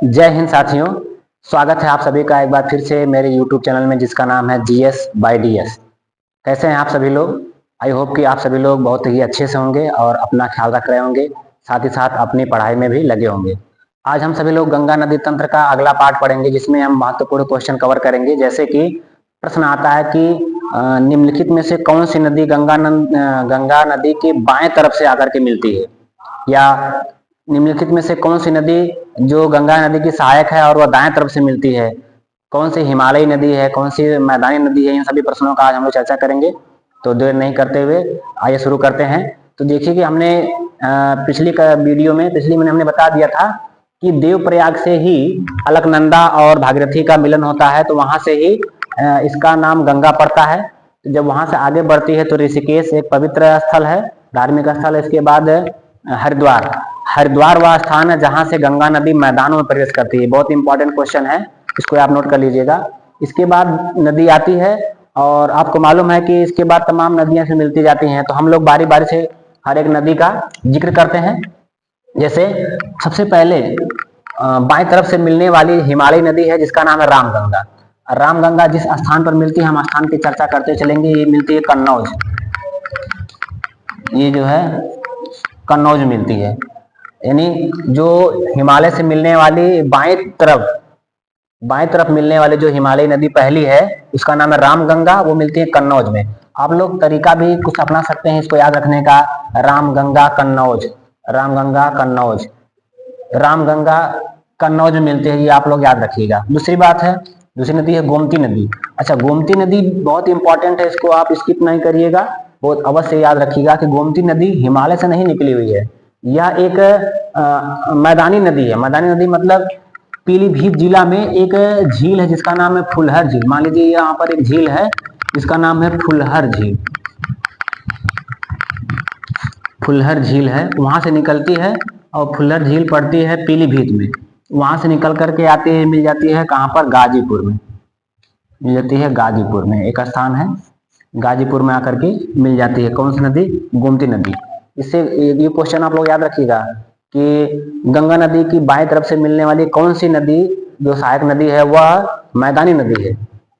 जय हिंद साथियों। स्वागत है आप सभी का एक बार फिर से मेरे YouTube चैनल में जिसका नाम है GS by DS। कैसे हैं आप सभी लोग? आई होप कि आप सभी लोग बहुत ही अच्छे से होंगे और अपना ख्याल रख रहे होंगे, साथ ही साथ अपनी पढ़ाई में भी लगे होंगे। आज हम सभी लोग गंगा नदी तंत्र का अगला पार्ट पढ़ेंगे, जिसमें हम महत्वपूर्ण क्वेश्चन कवर करेंगे। जैसे कि प्रश्न आता है कि निम्नलिखित में से कौन सी नदी गंगा नदी के बाएं तरफ से आकर के मिलती है, या निम्नलिखित में से कौन सी नदी जो गंगा नदी की सहायक है और वह दाएं तरफ से मिलती है, कौन सी हिमालयी नदी है, कौन सी मैदानी नदी है। इन सभी प्रश्नों का आज हम लोग चर्चा करेंगे। तो देर नहीं करते हुए आइए शुरू करते हैं। तो देखिए कि हमने पिछली महीने हमने बता दिया था कि देवप्रयाग से ही अलकनंदा और भागीरथी का मिलन होता है, तो वहां से ही इसका नाम गंगा पड़ता है। तो जब वहां से आगे बढ़ती है तो ऋषिकेश एक पवित्र स्थल है, धार्मिक स्थल है। इसके बाद हरिद्वार वह स्थान है जहां से गंगा नदी मैदानों में प्रवेश करती है। बहुत इंपॉर्टेंट क्वेश्चन है, इसको आप नोट कर लीजिएगा। इसके बाद नदी आती है और आपको मालूम है कि इसके बाद तमाम नदियां से मिलती जाती हैं। तो हम लोग बारी बारी से हर एक नदी का जिक्र करते हैं। जैसे सबसे पहले बाएं तरफ से मिलने वाली हिमालयी नदी है जिसका नाम है रामगंगा। रामगंगा जिस स्थान पर मिलती है हम स्थान की चर्चा करते चलेंगे। ये मिलती है कन्नौज, ये जो है कन्नौज मिलती है। यानी जो हिमालय से मिलने वाली बाएं तरफ मिलने वाली जो हिमालयी नदी पहली है उसका नाम है रामगंगा, वो मिलती है कन्नौज में। आप लोग तरीका भी कुछ अपना सकते हैं इसको याद रखने का। रामगंगा कन्नौज, रामगंगा कन्नौज, रामगंगा कन्नौज में मिलती है, ये आप लोग याद रखिएगा। दूसरी बात है, दूसरी नदी है गोमती नदी। अच्छा, गोमती नदी बहुत इंपॉर्टेंट है, इसको आप स्किप नहीं करिएगा, बहुत अवश्य याद रखिएगा कि गोमती नदी हिमालय से नहीं निकली हुई है। यह एक मैदानी नदी है। मैदानी नदी मतलब पीलीभीत जिला में एक झील है जिसका नाम है फुलहर झील। मान लीजिए यहाँ पर एक झील है जिसका नाम है फुलहर झील। फुलहर झील है, वहां से निकलती है और फुलहर झील पड़ती है पीलीभीत में। वहां से निकल करके आती है, मिल जाती है कहाँ पर? गाजीपुर में मिल जाती है। गाजीपुर में एक स्थान है, गाजीपुर में आकर के मिल जाती है। कौन सी नदी? गोमती नदी। इससे ये क्वेश्चन आप लोग याद रखिएगा कि गंगा नदी की बाएं तरफ से मिलने वाली कौन सी नदी जो सहायक नदी है वह मैदानी नदी है,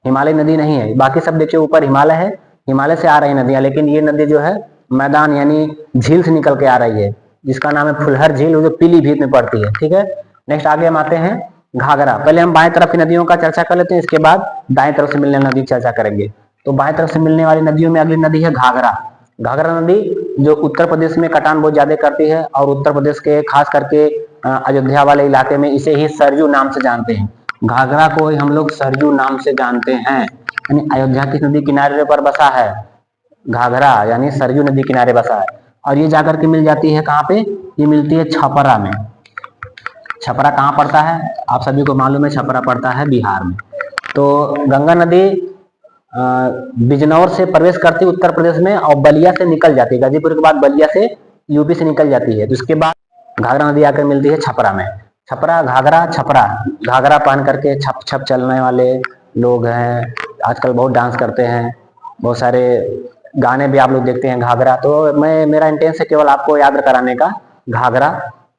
हिमालय नदी नहीं है। बाकी सब देखिए ऊपर हिमालय है, हिमालय से आ रही नदियां, लेकिन ये नदी जो है मैदान यानी झील से निकल के आ रही है जिसका नाम है फुलहर झील, जो पीलीभीत में पड़ती है। ठीक है, नेक्स्ट आगे हम आते हैं घाघरा। पहले हम बाएं तरफ की नदियों का चर्चा कर लेते हैं, इसके बाद दाएं तरफ से मिलने वाली नदी चर्चा करेंगे। तो बाएं तरफ से मिलने वाली नदियों में अगली नदी है घाघरा। घाघरा नदी जो उत्तर प्रदेश में कटान बहुत ज्यादा करती है और उत्तर प्रदेश के खास करके अयोध्या वाले इलाके में इसे ही सरयू नाम से जानते हैं। घाघरा को ही हम लोग सरयू नाम से जानते हैं। यानी अयोध्या की नदी किनारे पर बसा है घाघरा, यानी सरयू नदी किनारे बसा है। और ये जाकर के मिल जाती है कहाँ पे? ये मिलती है छपरा में। छपरा कहाँ पड़ता है? आप सभी को मालूम है, छपरा पड़ता है बिहार में। तो गंगा नदी बिजनौर से प्रवेश करती है उत्तर प्रदेश में और बलिया से निकल जाती है। गाजीपुर के बाद बलिया से यूपी से निकल जाती है। तो उसके बाद घाघरा नदी आकर मिलती है छपरा में। छपरा, घाघरा, छपरा। घाघरा पहन करके छप छप चलने वाले लोग हैं, आजकल बहुत डांस करते हैं, बहुत सारे गाने भी आप लोग देखते हैं घाघरा। तो मेरा इंटेंस है केवल आपको याद कराने का, घाघरा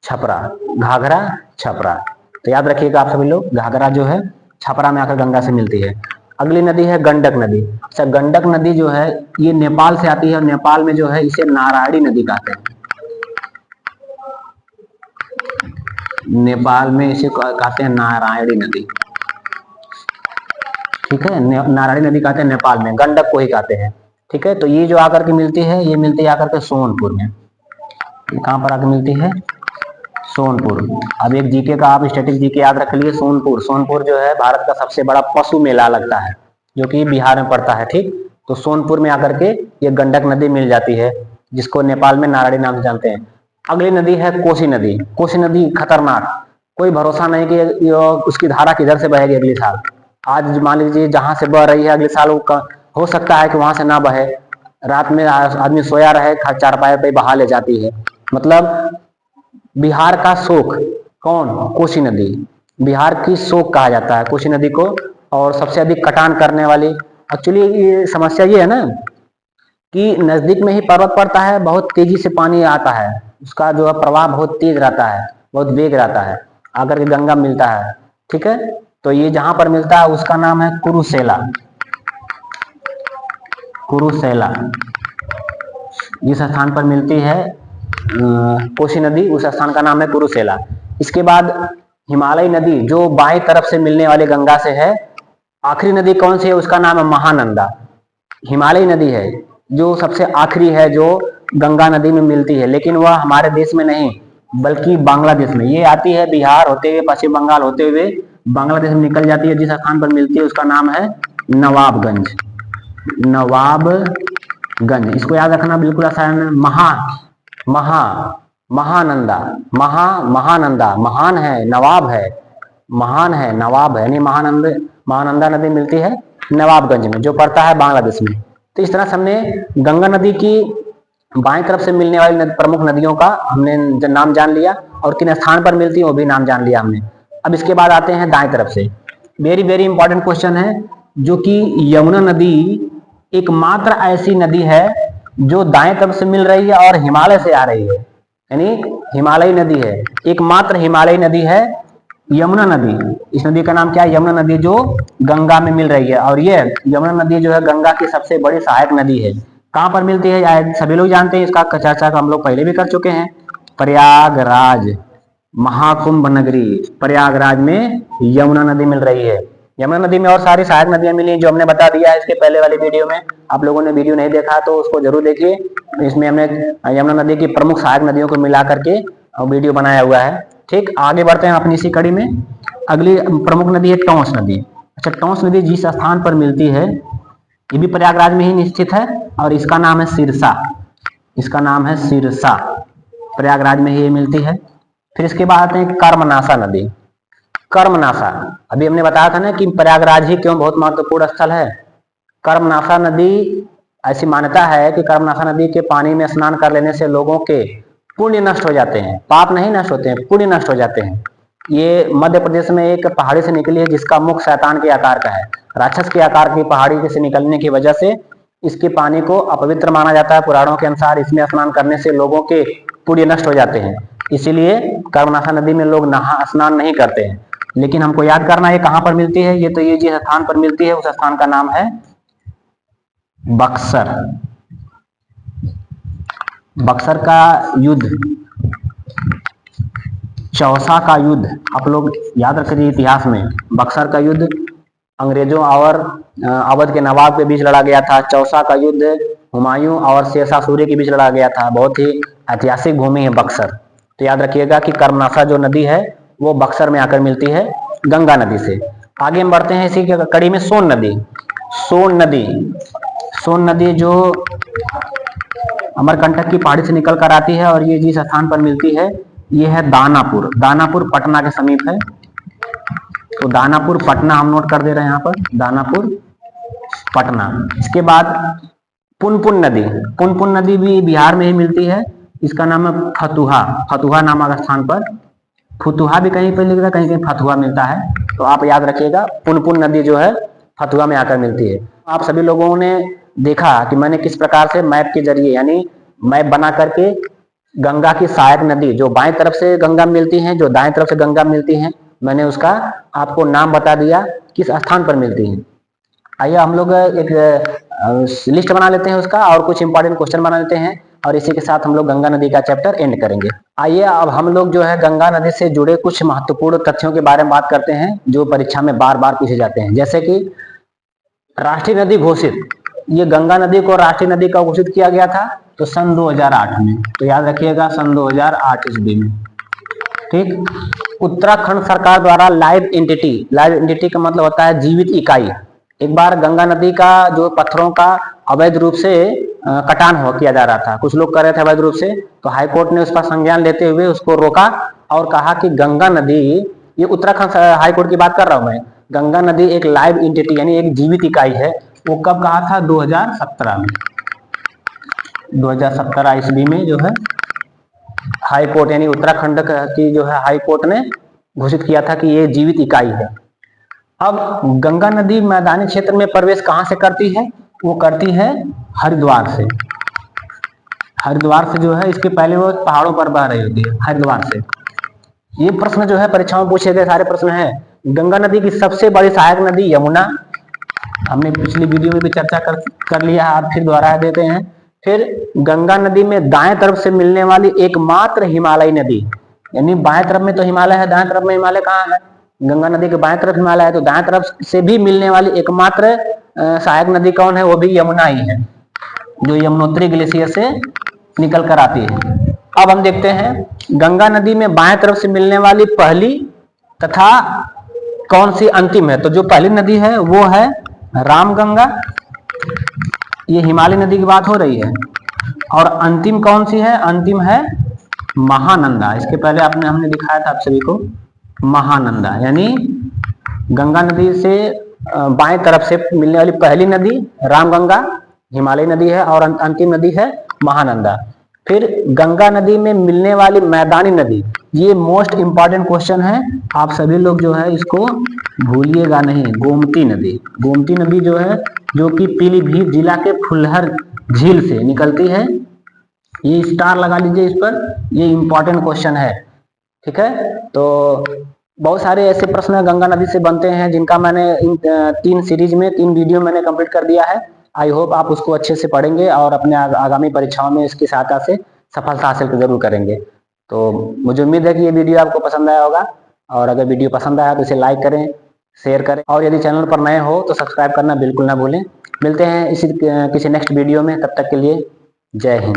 छपरा, घाघरा छपरा। तो याद रखिएगा आप सभी लोग, घाघरा जो है छपरा में आकर गंगा से मिलती है। अगली नदी है गंडक नदी। अच्छा, गंडक नदी जो है ये नेपाल से आती है और नेपाल में जो है इसे नारायणी नदी कहते हैं। नेपाल में इसे कहते हैं नारायणी नदी। ठीक है, नारायणी नदी कहते हैं नेपाल में, गंडक को ही कहते हैं। ठीक है, तो ये जो आकर के मिलती है, ये मिलती है आकर के सोनपुर में। कहाँ पर आकर मिलती है? सोनपुर। अब एक जीके का आप स्टैटिक जीके याद रख लिए, सोनपुर। सोनपुर जो है भारत का सबसे बड़ा पशु मेला लगता है जो कि बिहार में पड़ता है। ठीक, तो सोनपुर में आकर के ये गंडक नदी मिल जाती है जिसको नेपाल में नारायणी नाम से जानते हैं। अगली नदी है कोसी नदी। कोसी नदी खतरनाक, कोई भरोसा नहीं कि उसकी धारा किधर से बहेगी अगले साल। आज मान लीजिए जहां से बह रही है अगले साल हो सकता है कि वहां से ना बहे। रात में आदमी सोया रहे, चारपाई पे बहा ले जाती है। मतलब बिहार का शोक कौन? कोसी नदी। बिहार की शोक कहा जाता है कोसी नदी को। और सबसे अधिक कटान करने वाली, एक्चुअली ये समस्या ये है ना कि नजदीक में ही पर्वत पड़ता है, बहुत तेजी से पानी आता है, उसका जो है प्रवाह बहुत तेज रहता है, बहुत वेग रहता है। आकर के गंगा मिलता है, ठीक है। तो ये जहां पर मिलता है उसका नाम है कुरुसेला। कुरुसेला जिस स्थान पर मिलती है कोसी नदी, उस स्थान का नाम है कुरुसेला। इसके बाद हिमालय नदी जो बाएं तरफ से मिलने वाली गंगा से है, आखिरी नदी कौन सी है, उसका नाम है महानंदा। हिमालय नदी है जो सबसे आखिरी है, जो गंगा नदी में मिलती है, लेकिन वह हमारे देश में नहीं बल्कि बांग्लादेश में। ये आती है बिहार होते हुए, पश्चिम बंगाल होते हुए बांग्लादेश में निकल जाती है। जिस स्थान पर मिलती है उसका नाम है नवाबगंज। नवाबगंज, इसको याद रखना बिल्कुल आसान है। महानंदा, महानंदा, महान है, नवाब है, महान है, नवाब है, यानी महानंदा नदी मिलती है नवाबगंज में, जो पड़ता है बांग्लादेश में। तो इस तरह से हमने गंगा नदी की बाएं तरफ से मिलने वाली प्रमुख नदियों का हमने नाम जान लिया, और किन स्थान पर मिलती है वो भी नाम जान लिया हमने। अब इसके बाद आते हैं दाएं तरफ से। वेरी वेरी इंपॉर्टेंट क्वेश्चन है, जो कि यमुना नदी एकमात्र ऐसी नदी है जो दाएं तरफ से मिल रही है और हिमालय से आ रही है, यानी हिमालयी नदी है, एकमात्र हिमालयी नदी है यमुना नदी। इस नदी का नाम क्या है, यमुना नदी, जो गंगा में मिल रही है। और ये यमुना नदी जो है गंगा की सबसे बड़ी सहायक नदी है। कहां पर मिलती है सभी लोग जानते हैं, इसका चर्चा हम लोग पहले भी कर चुके हैं। प्रयागराज, महाकुंभ नगरी, प्रयागराज में यमुना नदी मिल रही है। यमुना नदी में और सारी सहायक नदियां मिली जो हमने बता दिया है इसके पहले वाली वीडियो में। आप लोगों ने वीडियो नहीं देखा तो उसको जरूर देखिए, इसमें हमने यमुना नदी की प्रमुख सहायक नदियों को मिला करके वीडियो बनाया हुआ है। ठीक, आगे बढ़ते हैं अपनी इसी कड़ी में। अगली प्रमुख नदी है टोंस नदी। अच्छा, टोंस नदी जिस स्थान पर मिलती है ये भी प्रयागराज में ही निश्चित है, और इसका नाम है सिरसा। इसका नाम है सिरसा, प्रयागराज में ही मिलती है। फिर इसके बाद आते हैं कर्मनाशा नदी। कर्मनाशा, अभी हमने बताया था ना कि प्रयागराज ही क्यों बहुत महत्वपूर्ण स्थल है। कर्मनाशा नदी, ऐसी मान्यता है कि कर्मनाशा नदी के पानी में स्नान कर लेने से लोगों के पुण्य नष्ट हो जाते हैं, पाप नहीं नष्ट होते हैं, पुण्य नष्ट हो जाते हैं। ये मध्य प्रदेश में एक पहाड़ी से निकली है जिसका मुख शैतान के आकार का है। राक्षस के आकार की पहाड़ी से निकलने की वजह से इसके पानी को अपवित्र माना जाता है। पुराणों के अनुसार इसमें स्नान करने से लोगों के पुण्य नष्ट हो जाते हैं, इसीलिए कर्मनाशा नदी में लोग स्नान नहीं करते हैं। लेकिन हमको याद करना है कहां पर मिलती है, ये तो ये जिस स्थान पर मिलती है उस स्थान का नाम है बक्सर। बक्सर का युद्ध, चौसा का युद्ध, आप लोग याद रखिए इतिहास में। बक्सर का युद्ध अंग्रेजों और अवध के नवाब के बीच लड़ा गया था। चौसा का युद्ध हुमायूं और शेरशाह सूरी के बीच लड़ा गया था। बहुत ही ऐतिहासिक भूमि है बक्सर। तो याद रखिएगा कि कर्मनाशा जो नदी है वो बक्सर में आकर मिलती है गंगा नदी से। आगे हम बढ़ते हैं इसी कड़ी में सोन नदी। सोन नदी, सोन नदी जो अमरकंटक की पहाड़ी से निकल कर आती है, और ये जिस स्थान पर मिलती है ये है दानापुर। दानापुर पटना के समीप है, तो दानापुर पटना हम नोट कर दे रहे हैं यहाँ पर, दानापुर पटना। इसके बाद पुनपुन नदी। पुनपुन नदी भी बिहार में ही मिलती है, इसका नाम है फतुहा। फतुहा नामक स्थान पर, फतुहा भी कहीं पर लिखा, कहीं कहीं फतुहा मिलता है, तो आप याद रखिएगा पुनपुन नदी जो है फतुहा में आकर मिलती है। आप सभी लोगों ने देखा कि मैंने किस प्रकार से मैप के जरिए, यानी मैप बना करके गंगा की सहायक नदी जो बाएं तरफ से गंगा मिलती है, जो दाएं तरफ से गंगा मिलती है, मैंने उसका आपको नाम बता दिया किस स्थान पर मिलती है। आइए हम लोग एक लिस्ट बना लेते हैं उसका, और कुछ इंपॉर्टेंट क्वेश्चन बना लेते हैं, और इसी के साथ हम लोग गंगा नदी का चैप्टर एंड करेंगे। आइए अब हम लोग जो है गंगा नदी से जुड़े कुछ महत्वपूर्ण तथ्यों के बारे में बात करते हैं जो परीक्षा में बार बार पूछे जाते हैं। जैसे कि राष्ट्रीय नदी घोषित, ये गंगा नदी को राष्ट्रीय नदी का घोषित किया गया था तो सन 2008 में, तो याद रखिएगा सन 2008 ईस्वी में। ठीक, उत्तराखंड सरकार द्वारा लाइव एंटिटी, लाइव एंटिटी का मतलब होता है जीवित इकाई। एक बार गंगा नदी का जो पत्थरों का अवैध रूप से कटान किया जा रहा था, कुछ लोग कर रहे थे अवैध रूप से, तो हाईकोर्ट ने उसका संज्ञान लेते हुए उसको रोका और कहा कि गंगा नदी, ये उत्तराखंड हाईकोर्ट की बात कर रहा हूं मैं, गंगा नदी एक लाइव एंटिटी यानी एक जीवित इकाई है। वो कब कहा था, 2017 में। 2017 ईस्वी में जो है हाई कोर्ट यानी उत्तराखंड की जो है हाई कोर्ट ने घोषित किया था कि ये जीवित इकाई है। अब गंगा नदी मैदानी क्षेत्र में प्रवेश कहां से करती है, वो करती है हरिद्वार से। हरिद्वार से जो है, इसके पहले वो पहाड़ों पर बह रही होती है हरिद्वार से। ये प्रश्न जो है परीक्षाओं में पूछे गए सारे प्रश्न है। गंगा नदी की सबसे बड़ी सहायक नदी यमुना, हमने पिछली वीडियो में भी चर्चा कर लिया है, आप फिर दोहरा देते हैं। फिर गंगा नदी में दाएं तरफ से मिलने वाली एकमात्र हिमालयी नदी, यानी बाएं तरफ में तो हिमालय है, दाएं तरफ में हिमालय कहाँ है? गंगा नदी के बाएं तरफ हिमालय है, तो दाएं तरफ से भी मिलने वाली एकमात्र सहायक नदी कौन है? वो भी यमुना ही है, जो यमुनोत्री ग्लेशियर से निकल कर आती है। अब हम देखते हैं गंगा नदी में बाएं तरफ से मिलने वाली पहली तथा कौन सी अंतिम है? तो जो पहली नदी है वो है रामगंगा, ये हिमालय नदी की बात हो रही है। और अंतिम कौन सी है? अंतिम है महानंदा। इसके पहले हमने दिखाया था आप सभी को महानंदा, यानी गंगा नदी से बाएं तरफ से मिलने वाली पहली नदी रामगंगा हिमालय नदी है, और अंतिम नदी है महानंदा। फिर गंगा नदी में मिलने वाली मैदानी नदी, ये मोस्ट इंपॉर्टेंट क्वेश्चन है, आप सभी लोग जो है इसको भूलिएगा नहीं। गोमती नदी, गोमती नदी जो है, जो कि पीलीभीत जिला के फुलहर झील से निकलती है, ये स्टार लगा लीजिए इस पर, ये इंपॉर्टेंट क्वेश्चन है। ठीक है, तो बहुत सारे ऐसे प्रश्न गंगा नदी से बनते हैं जिनका मैंने इन 3 सीरीज में 3 वीडियो मैंने कंप्लीट कर दिया है। आई होप आप उसको अच्छे से पढ़ेंगे और अपने आगामी परीक्षाओं में इसकी सहायता से सफलता हासिल जरूर करेंगे। तो मुझे उम्मीद है कि ये वीडियो आपको पसंद आया होगा, और अगर वीडियो पसंद आया तो इसे लाइक करें, शेयर करें, और यदि चैनल पर नए हो तो सब्सक्राइब करना बिल्कुल ना भूलें। मिलते हैं किसी नेक्स्ट वीडियो में, तब तक के लिए जय हिंद।